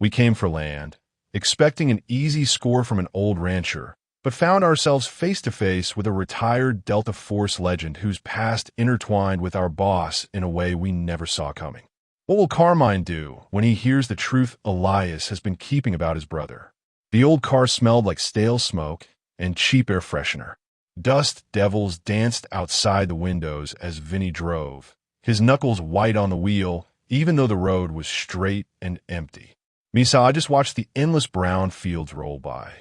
We came for land, expecting an easy score from an old rancher, but found ourselves face to face with a retired Delta Force legend whose past intertwined with our boss in a way we never saw coming. What will Carmine do when he hears the truth Elias has been keeping about his brother? The old car smelled like stale smoke and cheap air freshener. Dust devils danced outside the windows as Vinny drove, his knuckles white on the wheel, even though the road was straight and empty. Misa, I just watched the endless brown fields roll by.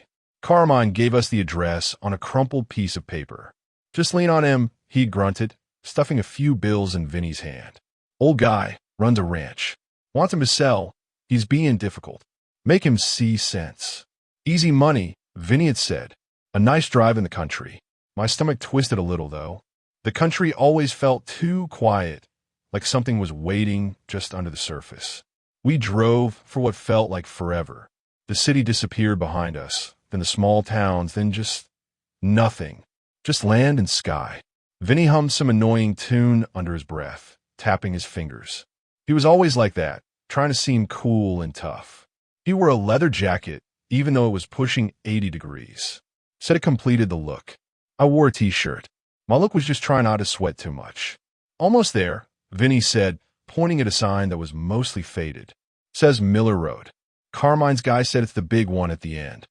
Carmine gave us the address on a crumpled piece of paper. Just lean on him, he grunted, stuffing a few bills in Vinny's hand. Old guy, runs a ranch. Wants him to sell. He's being difficult. Make him see sense. Easy money, Vinny had said. A nice drive in the country. My stomach twisted a little, though. The country always felt too quiet, like something was waiting just under the surface. We drove for what felt like forever. The city disappeared behind us, then the small towns, then just nothing. Just land and sky. Vinny hummed some annoying tune under his breath, tapping his fingers. He was always like that, trying to seem cool and tough. He wore a leather jacket, even though it was pushing 80 degrees. Said it completed the look. I wore a t-shirt. My look was just trying not to sweat too much. Almost there, Vinny said, pointing at a sign that was mostly faded. Says Miller Road. Carmine's guy said it's the big one at the end.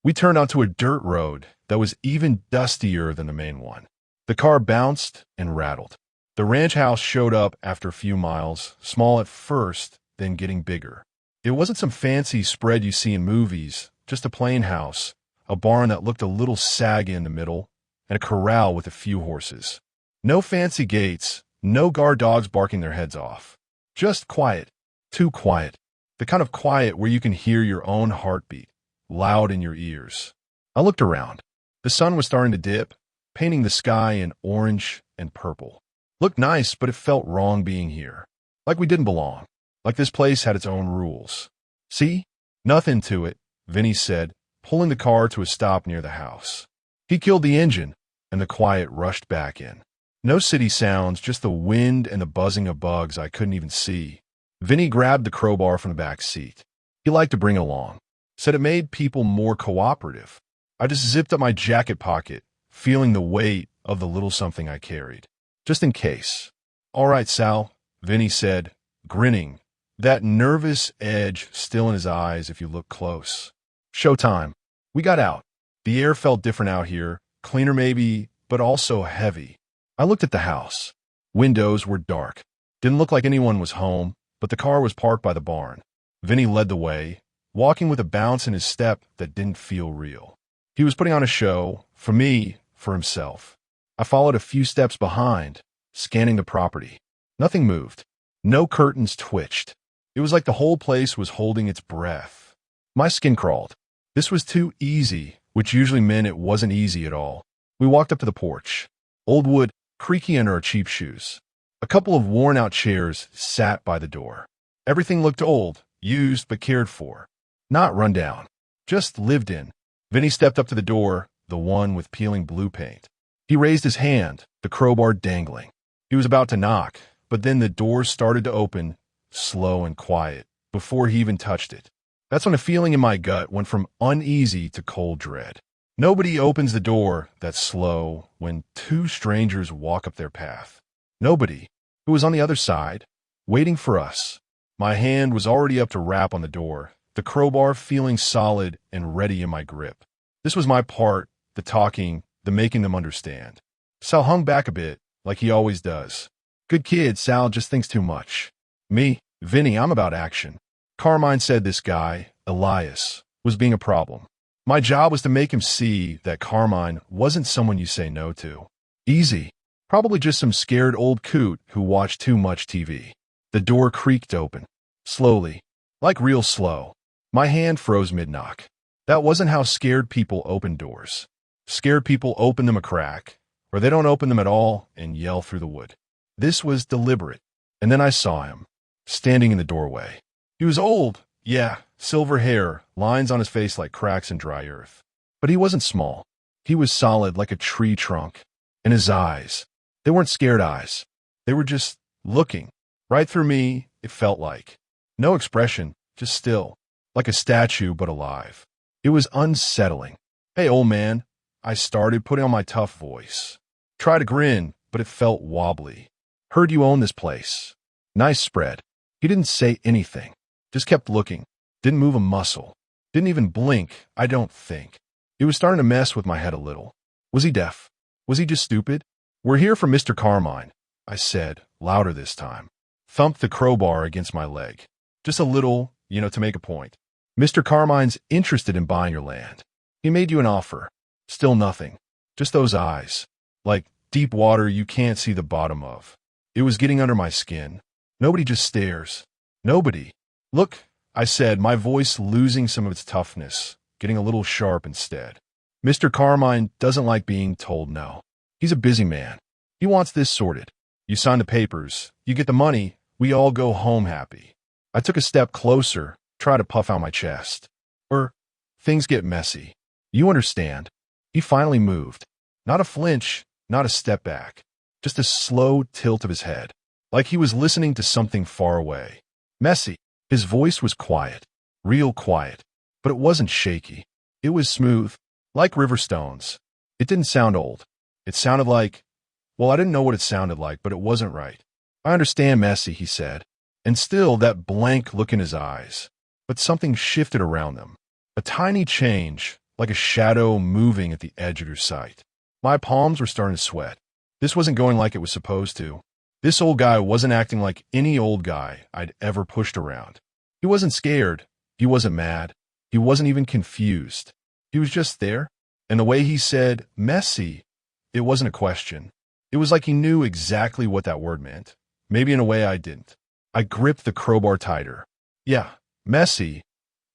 We turned onto a dirt road that was even dustier than the main one. The car bounced and rattled. The ranch house showed up after a few miles, small at first, then getting bigger. It wasn't some fancy spread you see in movies, just a plain house, a barn that looked a little saggy in the middle, and a corral with a few horses. No fancy gates, no guard dogs barking their heads off. Just quiet. Too quiet. The kind of quiet where you can hear your own heartbeat, loud in your ears. I looked around. The sun was starting to dip, painting the sky in orange and purple. Looked nice, but it felt wrong being here. Like we didn't belong. Like this place had its own rules. See? Nothing to it, Vinny said, pulling the car to a stop near the house. He killed the engine, and the quiet rushed back in. No city sounds, just the wind and the buzzing of bugs I couldn't even see. Vinny grabbed the crowbar from the back seat. He liked to bring it along. Said it made people more cooperative. I just zipped up my jacket pocket, feeling the weight of the little something I carried. Just in case. All right, Sal, Vinny said, grinning, that nervous edge still in his eyes if you look close. Showtime. We got out. The air felt different out here, cleaner maybe, but also heavy. I looked at the house. Windows were dark. Didn't look like anyone was home, but the car was parked by the barn. Vinny led the way, walking with a bounce in his step that didn't feel real. He was putting on a show, for me, for himself. I followed a few steps behind, scanning the property. Nothing moved. No curtains twitched. It was like the whole place was holding its breath. My skin crawled. This was too easy, which usually meant it wasn't easy at all. We walked up to the porch. Old wood, creaky under our cheap shoes. A couple of worn-out chairs sat by the door. Everything looked old, used but cared for. Not run down. Just lived in. Vinny stepped up to the door, the one with peeling blue paint. He raised his hand, the crowbar dangling. He was about to knock, but then the door started to open, slow and quiet, before he even touched it. That's when a feeling in my gut went from uneasy to cold dread. Nobody opens the door that slow when two strangers walk up their path. Nobody. Who was on the other side, waiting for us. My hand was already up to rap on the door, the crowbar feeling solid and ready in my grip. This was my part, the talking, the making them understand. Sal hung back a bit, like he always does. Good kid, Sal just thinks too much. Me, Vinny, I'm about action. Carmine said this guy, Elias, was being a problem. My job was to make him see that Carmine wasn't someone you say no to. Easy. Probably just some scared old coot who watched too much TV. The door creaked open. Slowly. Like real slow. My hand froze mid-knock. That wasn't how scared people open doors. Scared people open them a crack, or they don't open them at all and yell through the wood. This was deliberate. And then I saw him, standing in the doorway. He was old, yeah, silver hair, lines on his face like cracks in dry earth. But he wasn't small. He was solid like a tree trunk. And his eyes, they weren't scared eyes. They were just looking. Right through me, it felt like. No expression, just still. like a statue but alive. It was unsettling. "Hey, old man," I started, putting on my tough voice. Tried to grin, but it felt wobbly. "Heard you own this place. Nice spread." He didn't say anything, just kept looking. Didn't move a muscle. Didn't even blink, I don't think. It was starting to mess with my head a little. Was he deaf? Was he just stupid? "We're here for Mr. Carmine," I said, louder this time. Thumped the crowbar against my leg. Just a little, to make a point. "Mr. Carmine's interested in buying your land. He made you an offer." Still nothing. Just those eyes. Like deep water you can't see the bottom of. It was getting under my skin. Nobody just stares. Nobody. "Look," I said, my voice losing some of its toughness, getting a little sharp instead. "Mr. Carmine doesn't like being told no. He's a busy man. He wants this sorted. You sign the papers, you get the money, we all go home happy." I took a step closer, tried to puff out my chest. Things get messy. You understand. He finally moved. Not a flinch, not a step back. Just a slow tilt of his head, like he was listening to something far away. Messy. His voice was quiet, real quiet, but it wasn't shaky. It was smooth, like river stones. It didn't sound old. It sounded like, well, I didn't know what it sounded like, but it wasn't right. "I understand, messy," he said, and still that blank look in his eyes. But something shifted around them. A tiny change, like a shadow moving at the edge of your sight. My palms were starting to sweat. This wasn't going like it was supposed to. This old guy wasn't acting like any old guy I'd ever pushed around. He wasn't scared. He wasn't mad. He wasn't even confused. He was just there. And the way he said, "messy," it wasn't a question. It was like he knew exactly what that word meant. Maybe in a way I didn't. I gripped the crowbar tighter. "Yeah, messy,"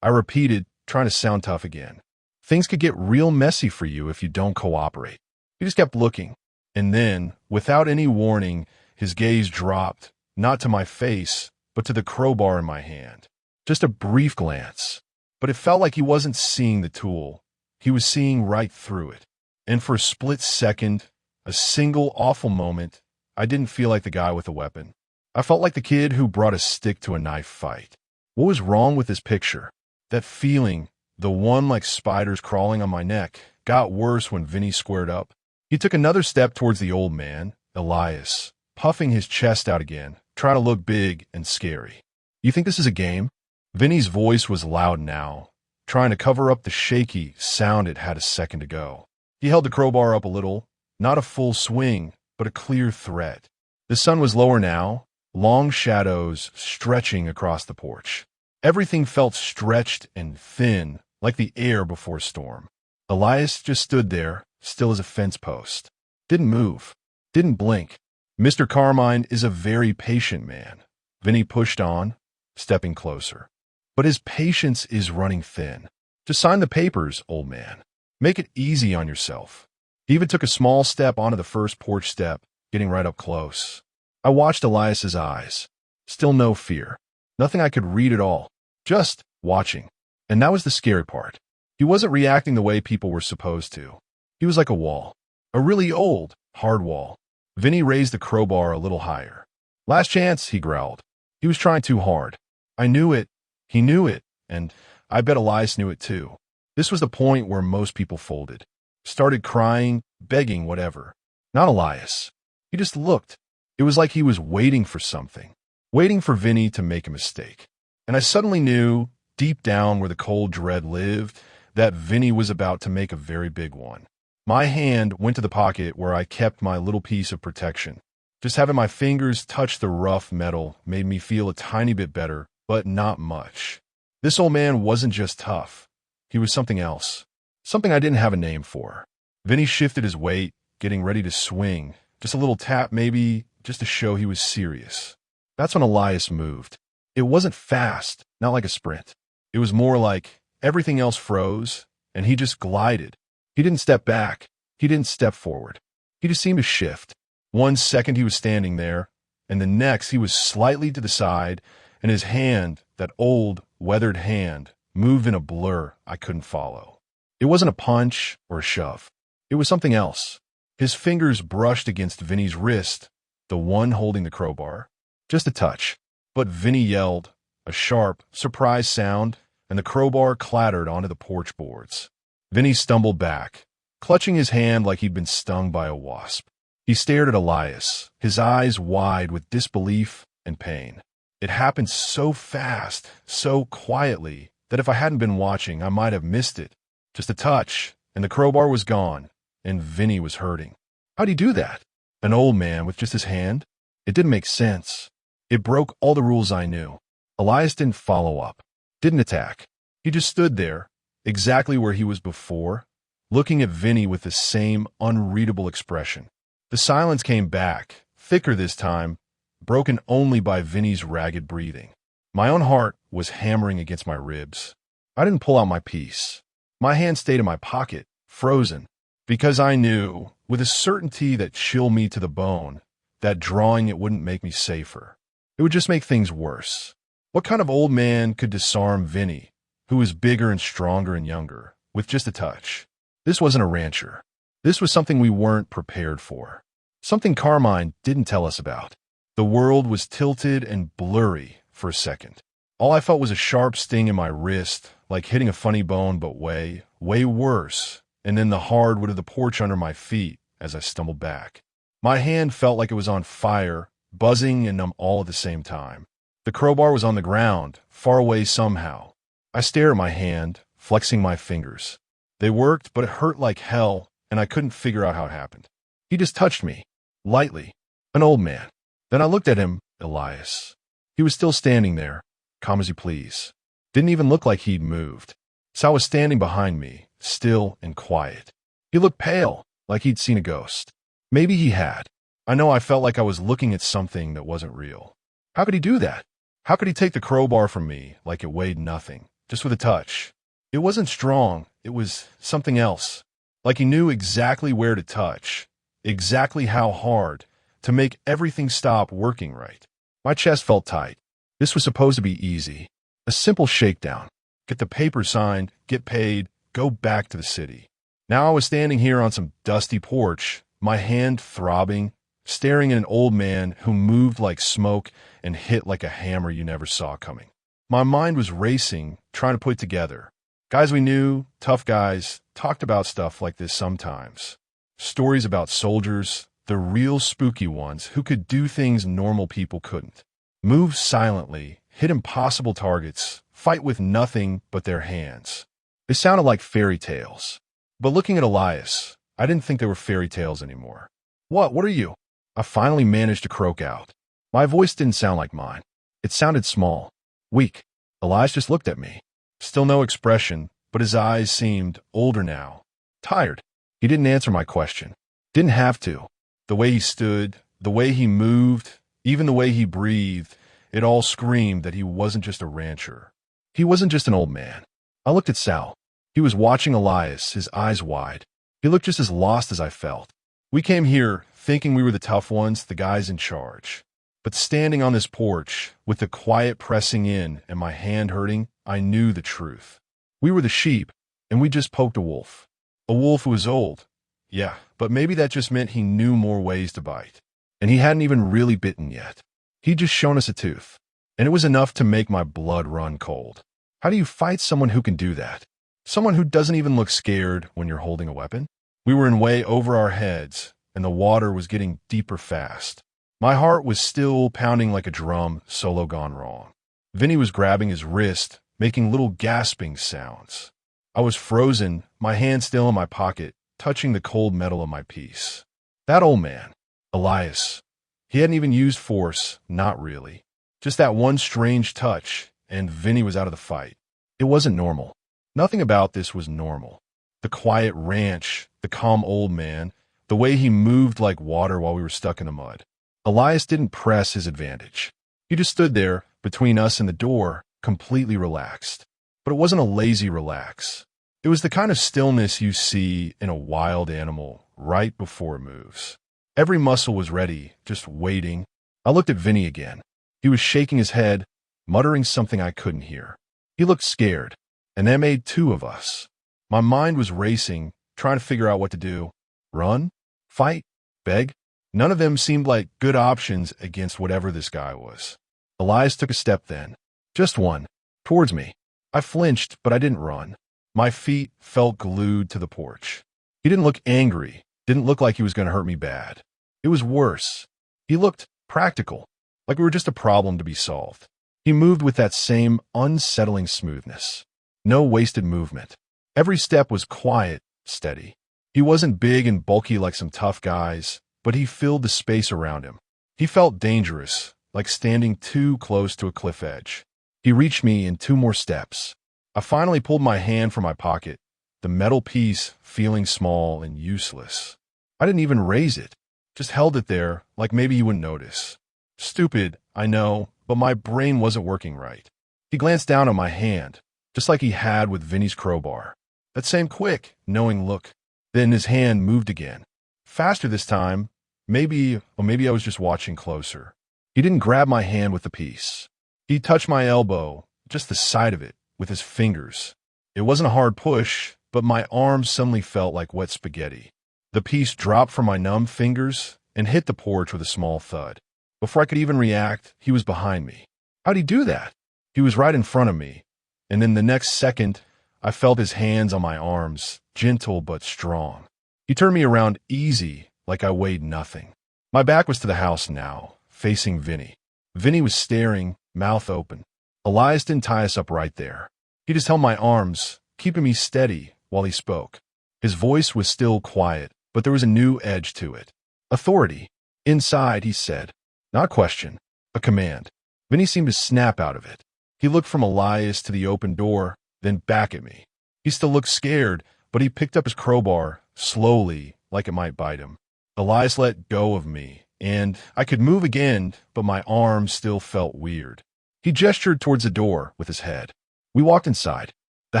I repeated, trying to sound tough again. "Things could get real messy for you if you don't cooperate." He just kept looking. And then, without any warning, his gaze dropped, not to my face, but to the crowbar in my hand. Just a brief glance. But it felt like he wasn't seeing the tool. He was seeing right through it. And for a split second, a single awful moment, I didn't feel like the guy with a weapon. I felt like the kid who brought a stick to a knife fight. What was wrong with this picture? That feeling, the one like spiders crawling on my neck, got worse when Vinny squared up. He took another step towards the old man, Elias, puffing his chest out again, trying to look big and scary. "You think this is a game?" Vinny's voice was loud now, trying to cover up the shaky sound it had a second ago. He held the crowbar up a little, not a full swing, but a clear threat. The sun was lower now, long shadows stretching across the porch. Everything felt stretched and thin, like the air before a storm. Elias just stood there, still as a fence post. Didn't move. Didn't blink. "Mr. Carmine is a very patient man." Vinny pushed on, stepping closer. "But his patience is running thin. Just sign the papers, old man. Make it easy on yourself." He even took a small step onto the first porch step, getting right up close. I watched Elias's eyes. Still no fear. Nothing I could read at all. Just watching. And that was the scary part. He wasn't reacting the way people were supposed to. He was like a wall. A really old, hard wall. Vinny raised the crowbar a little higher. "Last chance," he growled. He was trying too hard. I knew it. He knew it. And I bet Elias knew it too. This was the point where most people folded. Started crying, begging, whatever. Not Elias. He just looked. It was like he was waiting for something. Waiting for Vinny to make a mistake. And I suddenly knew, deep down where the cold dread lived, that Vinny was about to make a very big one. My hand went to the pocket where I kept my little piece of protection. Just having my fingers touch the rough metal made me feel a tiny bit better, but not much. This old man wasn't just tough. He was something else. Something I didn't have a name for. Vinny shifted his weight, getting ready to swing. Just a little tap maybe, just to show he was serious. That's when Elias moved. It wasn't fast, not like a sprint. It was more like everything else froze, and he just glided. He didn't step back. He didn't step forward. He just seemed to shift. 1 second he was standing there, and the next he was slightly to the side, and his hand, that old, weathered hand, moved in a blur I couldn't follow. It wasn't a punch or a shove. It was something else. His fingers brushed against Vinny's wrist, the one holding the crowbar. Just a touch. But Vinny yelled, a sharp, surprised sound, and the crowbar clattered onto the porch boards. Vinny stumbled back, clutching his hand like he'd been stung by a wasp. He stared at Elias, his eyes wide with disbelief and pain. It happened so fast, so quietly, that if I hadn't been watching, I might have missed it. Just a touch, and the crowbar was gone, and Vinny was hurting. How'd he do that? An old man with just his hand? It didn't make sense. It broke all the rules I knew. Elias didn't follow up, didn't attack. He just stood there, exactly where he was before, looking at Vinny with the same unreadable expression. The silence came back, thicker this time, broken only by Vinny's ragged breathing. My own heart was hammering against my ribs. I didn't pull out my piece. My hand stayed in my pocket, frozen, because I knew, with a certainty that chilled me to the bone, that drawing it wouldn't make me safer. It would just make things worse. What kind of old man could disarm Vinny, who was bigger and stronger and younger, with just a touch? This wasn't a rancher. This was something we weren't prepared for. Something Carmine didn't tell us about. The world was tilted and blurry for a second. All I felt was a sharp sting in my wrist, like hitting a funny bone, but way worse, and then the hardwood of the porch under my feet as I stumbled back. My hand felt like it was on fire, buzzing and numb all at the same time. The crowbar was on the ground, far away somehow. I stared at my hand, flexing my fingers. They worked, but it hurt like hell, and I couldn't figure out how it happened. He just touched me, lightly, an old man. Then I looked at him, Elias. He was still standing there, calm as you please. Didn't even look like he'd moved. Sal was standing behind me, still and quiet. He looked pale, like he'd seen a ghost. Maybe he had. I know I felt like I was looking at something that wasn't real. How could he do that? How could he take the crowbar from me like it weighed nothing, just with a touch? It wasn't strong, it was something else. Like he knew exactly where to touch, exactly how hard, to make everything stop working right. My chest felt tight. This was supposed to be easy. A simple shakedown. Get the paper signed, get paid, go back to the city. Now I was standing here on some dusty porch, my hand throbbing, staring at an old man who moved like smoke and hit like a hammer you never saw coming. My mind was racing, trying to put it together. Guys we knew, tough guys, talked about stuff like this sometimes. Stories about soldiers, the real spooky ones who could do things normal people couldn't. Move silently, hit impossible targets, fight with nothing but their hands. They sounded like fairy tales. But looking at Elias, I didn't think they were fairy tales anymore. What are you? I finally managed to croak out. My voice didn't sound like mine. It sounded small, weak. Elias just looked at me. Still no expression, but his eyes seemed older now, tired. He didn't answer my question. Didn't have to. The way he stood, the way he moved, even the way he breathed, it all screamed that he wasn't just a rancher. He wasn't just an old man. I looked at Sal. He was watching Elias, his eyes wide. He looked just as lost as I felt. We came here thinking we were the tough ones, the guys in charge. But standing on this porch, with the quiet pressing in and my hand hurting, I knew the truth. We were the sheep, and we just poked a wolf. A wolf who was old. Yeah, but maybe that just meant he knew more ways to bite. And he hadn't even really bitten yet. He'd just shown us a tooth. And it was enough to make my blood run cold. How do you fight someone who can do that? Someone who doesn't even look scared when you're holding a weapon? We were in way over our heads, and the water was getting deeper fast. My heart was still pounding like a drum, solo gone wrong. Vinny was grabbing his wrist, making little gasping sounds. I was frozen, my hand still in my pocket, touching the cold metal of my piece. That old man, Elias, he hadn't even used force, not really. Just that one strange touch, and Vinny was out of the fight. It wasn't normal. Nothing about this was normal. The quiet ranch, the calm old man, the way he moved like water while we were stuck in the mud. Elias didn't press his advantage. He just stood there, between us and the door, completely relaxed. But it wasn't a lazy relax. It was the kind of stillness you see in a wild animal right before it moves. Every muscle was ready, just waiting. I looked at Vinny again. He was shaking his head, muttering something I couldn't hear. He looked scared, and that made two of us. My mind was racing, trying to figure out what to do. Run? Fight? Beg? None of them seemed like good options against whatever this guy was. Elias took a step then. Just one. Towards me. I flinched, but I didn't run. My feet felt glued to the porch. He didn't look angry, didn't look like he was going to hurt me bad. It was worse. He looked practical, like we were just a problem to be solved. He moved with that same unsettling smoothness. No wasted movement. Every step was quiet, steady. He wasn't big and bulky like some tough guys, but he filled the space around him. He felt dangerous, like standing too close to a cliff edge. He reached me in 2 more steps. I finally pulled my hand from my pocket, the metal piece feeling small and useless. I didn't even raise it, just held it there like maybe you wouldn't notice. Stupid, I know, but my brain wasn't working right. He glanced down at my hand, just like he had with Vinny's crowbar. That same quick, knowing look. Then his hand moved again. Faster this time. Maybe I was just watching closer. He didn't grab my hand with the piece. He touched my elbow, just the side of it, with his fingers. It wasn't a hard push, but my arm suddenly felt like wet spaghetti. The piece dropped from my numb fingers and hit the porch with a small thud. Before I could even react, he was behind me. How'd he do that? He was right in front of me, and in the next second, I felt his hands on my arms, gentle but strong. He turned me around easy, like I weighed nothing. My back was to the house now, facing Vinny. Vinny was staring, mouth open. Elias didn't tie us up right there. He just held my arms, keeping me steady while he spoke. His voice was still quiet, but there was a new edge to it. Authority. Inside, he said. Not a question, a command. Vinny seemed to snap out of it. He looked from Elias to the open door, then back at me. He still looked scared, but he picked up his crowbar, slowly, like it might bite him. Elias let go of me, and I could move again, but my arm still felt weird. He gestured towards the door with his head. We walked inside. The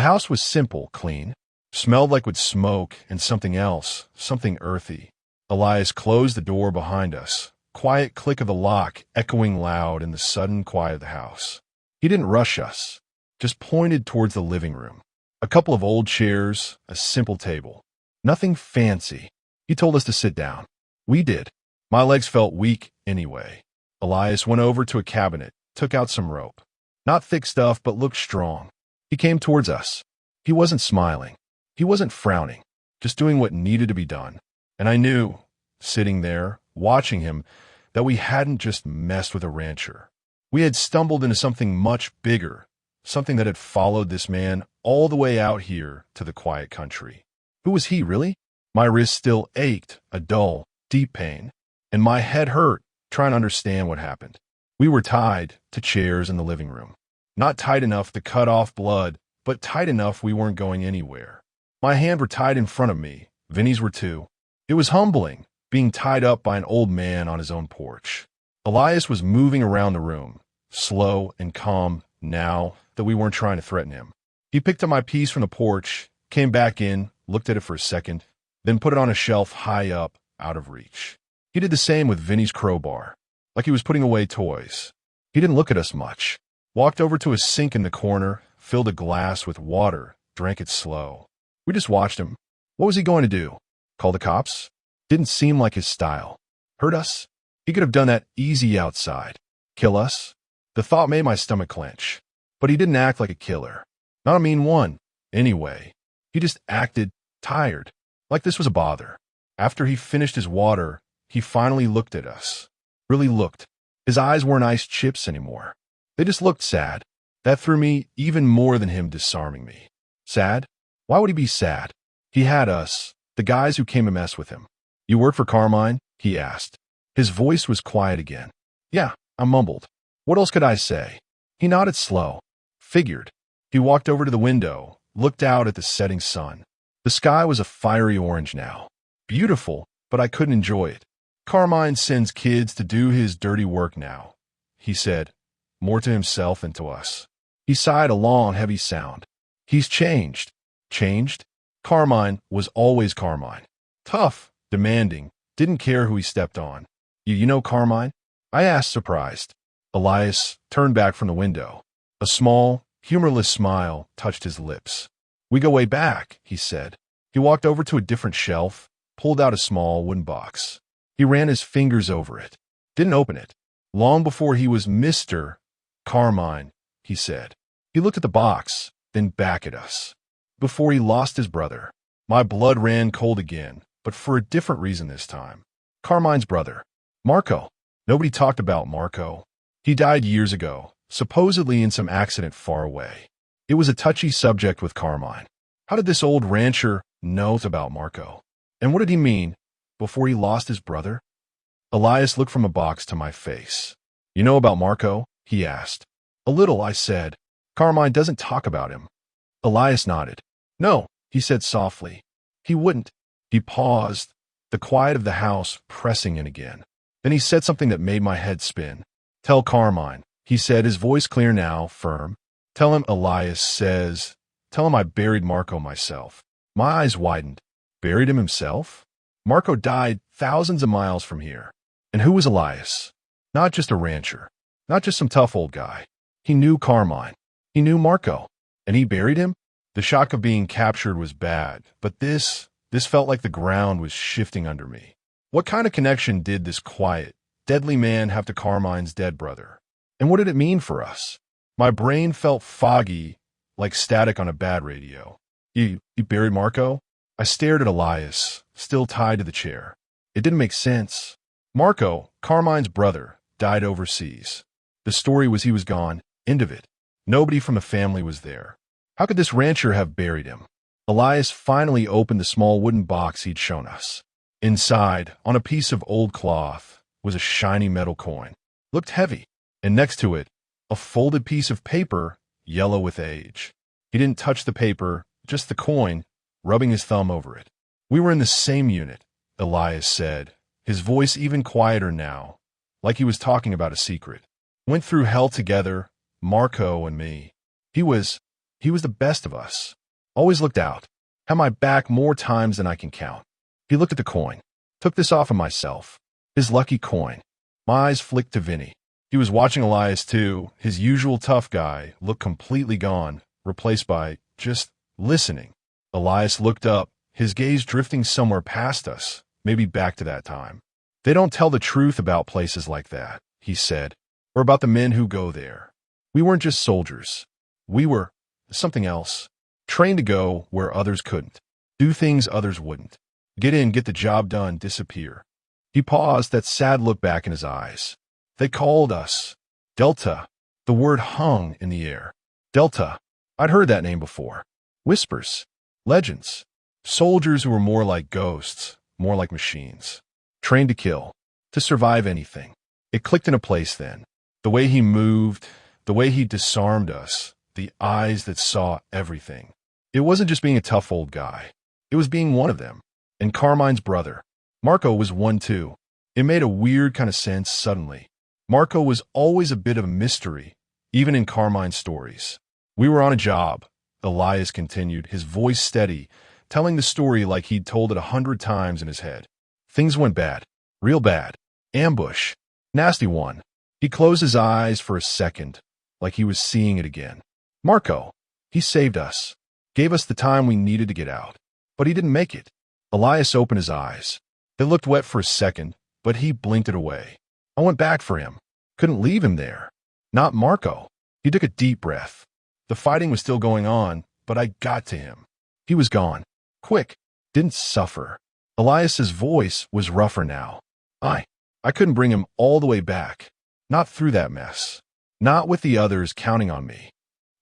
house was simple, clean, smelled like with smoke and something else, something earthy. Elias closed the door behind us, quiet click of the lock echoing loud in the sudden quiet of the house. He didn't rush us, just pointed towards the living room. A couple of old chairs, a simple table. Nothing fancy. He told us to sit down. We did. My legs felt weak anyway. Elias went over to a cabinet, took out some rope. Not thick stuff, but looked strong. He came towards us. He wasn't smiling. He wasn't frowning, just doing what needed to be done. And I knew, sitting there, watching him, that we hadn't just messed with a rancher. We had stumbled into something much bigger, something that had followed this man all the way out here to the quiet country. Who was he, really? My wrist still ached, a dull, deep pain, and my head hurt, trying to understand what happened. We were tied to chairs in the living room. Not tight enough to cut off blood, but tight enough we weren't going anywhere. My hands were tied in front of me. Vinny's were too. It was humbling, being tied up by an old man on his own porch. Elias was moving around the room, slow and calm now that we weren't trying to threaten him. He picked up my piece from the porch, came back in, looked at it for a second, then put it on a shelf high up, out of reach. He did the same with Vinny's crowbar, like he was putting away toys. He didn't look at us much. Walked over to a sink in the corner, filled a glass with water, drank it slow. We just watched him. What was he going to do? Call the cops? Didn't seem like his style. Hurt us? He could have done that easy outside. Kill us? The thought made my stomach clench. But he didn't act like a killer. Not a mean one, anyway. He just acted tired, like this was a bother. After he finished his water, he finally looked at us. Really looked. His eyes weren't ice chips anymore. They just looked sad. That threw me even more than him disarming me. Sad? Why would he be sad? He had us, the guys who came to mess with him. You work for Carmine? He asked. His voice was quiet again. Yeah, I mumbled. What else could I say? He nodded slow. Figured. He walked over to the window, looked out at the setting sun. The sky was a fiery orange now. Beautiful, but I couldn't enjoy it. Carmine sends kids to do his dirty work now, he said, more to himself than to us. He sighed a long, heavy sound. He's changed. Changed? Carmine was always Carmine. Tough, demanding, didn't care who he stepped on. You know Carmine? I asked, surprised. Elias turned back from the window. A small, humorless smile touched his lips. We go way back, he said. He walked over to a different shelf, pulled out a small wooden box. He ran his fingers over it. Didn't open it. Long before he was Mr. Carmine, he said. He looked at the box, then back at us. Before he lost his brother. My blood ran cold again, but for a different reason this time. Carmine's brother. Marco. Nobody talked about Marco. He died years ago, supposedly in some accident far away. It was a touchy subject with Carmine. How did this old rancher know about Marco? And what did he mean before he lost his brother? Elias looked from a box to my face. You know about Marco? He asked. A little, I said. Carmine doesn't talk about him. Elias nodded. No, he said softly. He wouldn't. He paused, the quiet of the house pressing in again. Then he said something that made my head spin. Tell Carmine, he said, his voice clear now, firm. Tell him, Elias says. Tell him I buried Marco myself. My eyes widened. Buried him himself? Marco died thousands of miles from here. And who was Elias? Not just a rancher. Not just some tough old guy. He knew Carmine. He knew Marco. And he buried him? The shock of being captured was bad, but this felt like the ground was shifting under me. What kind of connection did this quiet, deadly man have to Carmine's dead brother? And what did it mean for us? My brain felt foggy, like static on a bad radio. You buried Marco? I stared at Elias, still tied to the chair. It didn't make sense. Marco, Carmine's brother, died overseas. The story was he was gone, end of it. Nobody from the family was there. How could this rancher have buried him? Elias finally opened the small wooden box he'd shown us. Inside, on a piece of old cloth, was a shiny metal coin. Looked heavy, and next to it, a folded piece of paper, yellow with age. He didn't touch the paper, just the coin, rubbing his thumb over it. We were in the same unit, Elias said, his voice even quieter now, like he was talking about a secret. Went through hell together, Marco and me. He was the best of us. Always looked out. Had my back more times than I can count. He looked at the coin. Took this off of myself. His lucky coin. My eyes flicked to Vinny. He was watching Elias too. His usual tough guy looked completely gone, replaced by just listening. Elias looked up, his gaze drifting somewhere past us, maybe back to that time. They don't tell the truth about places like that, he said, or about the men who go there. We weren't just soldiers. We were something else. Trained to go where others couldn't. Do things others wouldn't. Get in, get the job done, disappear. He paused, that sad look back in his eyes. They called us Delta. The word hung in the air. Delta. I'd heard that name before. Whispers. Legends. Soldiers who were more like ghosts, more like machines. Trained to kill. To survive anything. It clicked into place then. The way he moved, the way he disarmed us, the eyes that saw everything. It wasn't just being a tough old guy. It was being one of them. And Carmine's brother. Marco was one too. It made a weird kind of sense suddenly. Marco was always a bit of a mystery, even in Carmine's stories. We were on a job, Elias continued, his voice steady, telling the story like he'd told it 100 times in his head. Things went bad. Real bad. Ambush. Nasty one. He closed his eyes for a second, like he was seeing it again. Marco. He saved us. Gave us the time we needed to get out. But he didn't make it. Elias opened his eyes. They looked wet for a second, but he blinked it away. I went back for him. Couldn't leave him there. Not Marco. He took a deep breath. The fighting was still going on, but I got to him. He was gone. Quick. Didn't suffer. Elias's voice was rougher now. I couldn't bring him all the way back. Not through that mess. Not with the others counting on me.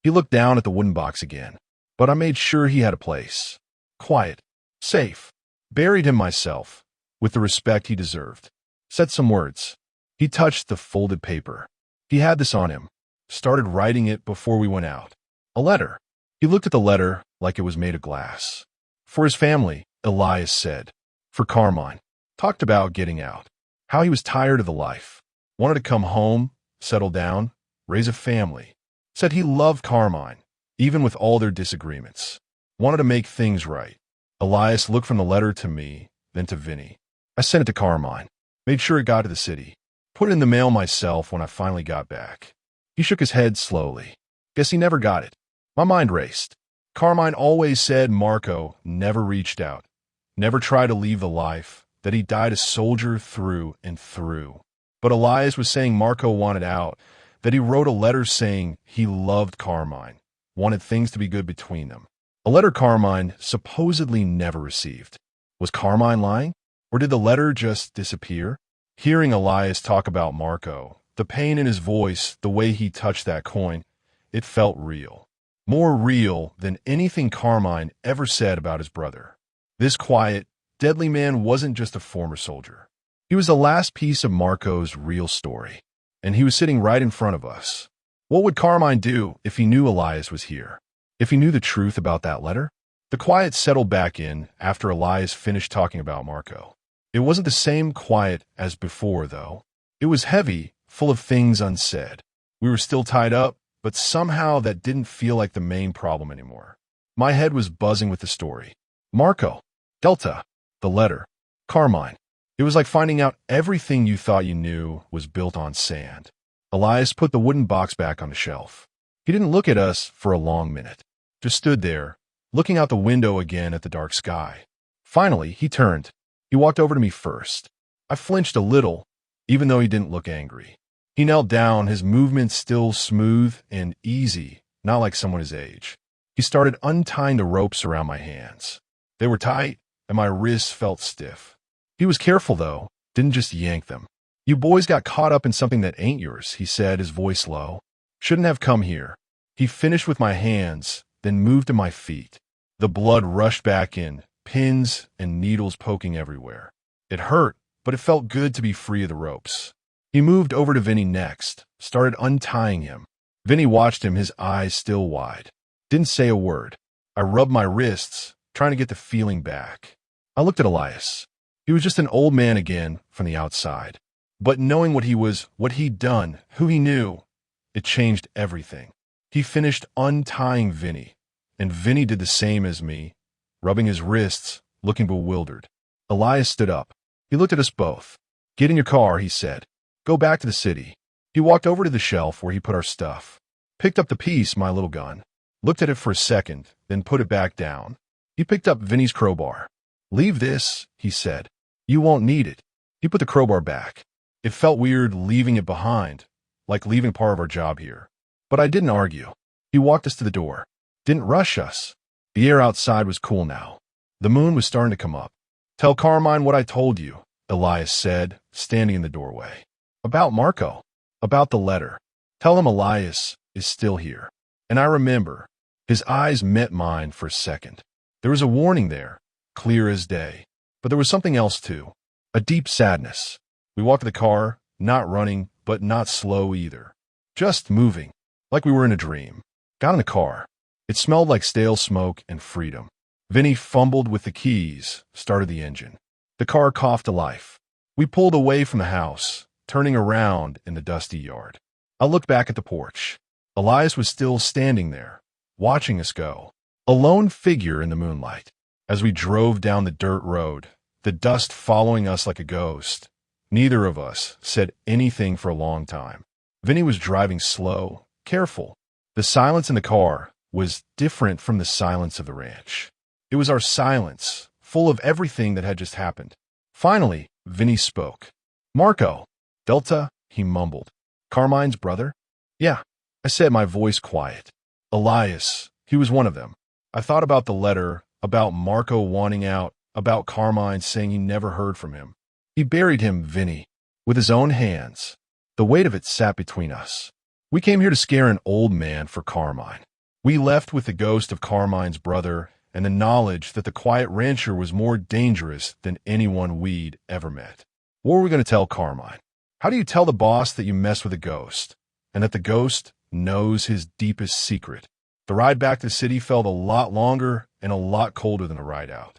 He looked down at the wooden box again, but I made sure he had a place. Quiet. Safe. Buried him myself, with the respect he deserved. Said some words. He touched the folded paper. He had this on him. Started writing it before we went out. A letter. He looked at the letter like it was made of glass. For his family, Elias said. For Carmine. Talked about getting out. How he was tired of the life. Wanted to come home, settle down, raise a family. Said he loved Carmine, even with all their disagreements. Wanted to make things right. Elias looked from the letter to me, then to Vinny. I sent it to Carmine. Made sure it got to the city. Put it in the mail myself when I finally got back. He shook his head slowly. Guess he never got it. My mind raced. Carmine always said Marco never reached out. Never tried to leave the life, that he died a soldier through and through. But Elias was saying Marco wanted out, that he wrote a letter saying he loved Carmine, wanted things to be good between them. A letter Carmine supposedly never received. Was Carmine lying? Or did the letter just disappear? Hearing Elias talk about Marco, the pain in his voice, the way he touched that coin, it felt real. More real than anything Carmine ever said about his brother. This quiet, deadly man wasn't just a former soldier. He was the last piece of Marco's real story, and he was sitting right in front of us. What would Carmine do if he knew Elias was here? If he knew the truth about that letter? The quiet settled back in after Elias finished talking about Marco. It wasn't the same quiet as before, though. It was heavy, full of things unsaid. We were still tied up, but somehow that didn't feel like the main problem anymore. My head was buzzing with the story. Marco, Delta, the letter, Carmine. It was like finding out everything you thought you knew was built on sand. Elias put the wooden box back on the shelf. He didn't look at us for a long minute, just stood there, looking out the window again at the dark sky. Finally, he turned. He walked over to me first. I flinched a little, even though he didn't look angry. He knelt down, his movements still smooth and easy, not like someone his age. He started untying the ropes around my hands. They were tight, and my wrists felt stiff. He was careful, though, didn't just yank them. You boys got caught up in something that ain't yours, he said, his voice low. Shouldn't have come here. He finished with my hands, then moved to my feet. The blood rushed back in, pins and needles poking everywhere. It hurt, but it felt good to be free of the ropes. He moved over to Vinny next, started untying him. Vinny watched him, his eyes still wide. Didn't say a word. I rubbed my wrists, trying to get the feeling back. I looked at Elias. He was just an old man again from the outside. But knowing what he was, what he'd done, who he knew, it changed everything. He finished untying Vinny, and Vinny did the same as me, rubbing his wrists, looking bewildered. Elias stood up. He looked at us both. Get in your car, he said. Go back to the city. He walked over to the shelf where he put our stuff. Picked up the piece, my little gun. Looked at it for a second, then put it back down. He picked up Vinny's crowbar. Leave this, he said. You won't need it. He put the crowbar back. It felt weird leaving it behind, like leaving part of our job here. But I didn't argue. He walked us to the door. Didn't rush us. The air outside was cool now. The moon was starting to come up. Tell Carmine what I told you, Elias said, standing in the doorway. About Marco. About the letter. Tell him Elias is still here. And I remember. His eyes met mine for a second. There was a warning there, clear as day. But there was something else too. A deep sadness. We walked to the car, not running, but not slow either. Just moving, like we were in a dream. Got in the car. It smelled like stale smoke and freedom. Vinny fumbled with the keys, started the engine. The car coughed to life. We pulled away from the house, turning around in the dusty yard. I looked back at the porch. Elias was still standing there, watching us go. A lone figure in the moonlight. As we drove down the dirt road, the dust following us like a ghost. Neither of us said anything for a long time. Vinny was driving slow, careful. The silence in the car was different from the silence of the ranch. It was our silence, full of everything that had just happened. Finally, Vinny spoke. Marco, Delta, he mumbled. Carmine's brother? Yeah, I said, my voice quiet. Elias, he was one of them. I thought about the letter, about Marco wanting out, about Carmine saying he never heard from him. He buried him, Vinny, with his own hands. The weight of it sat between us. We came here to scare an old man for Carmine. We left with the ghost of Carmine's brother and the knowledge that the quiet rancher was more dangerous than anyone we'd ever met. What were we going to tell Carmine? How do you tell the boss that you messed with a ghost, and that the ghost knows his deepest secret? The ride back to the city felt a lot longer and a lot colder than the ride out.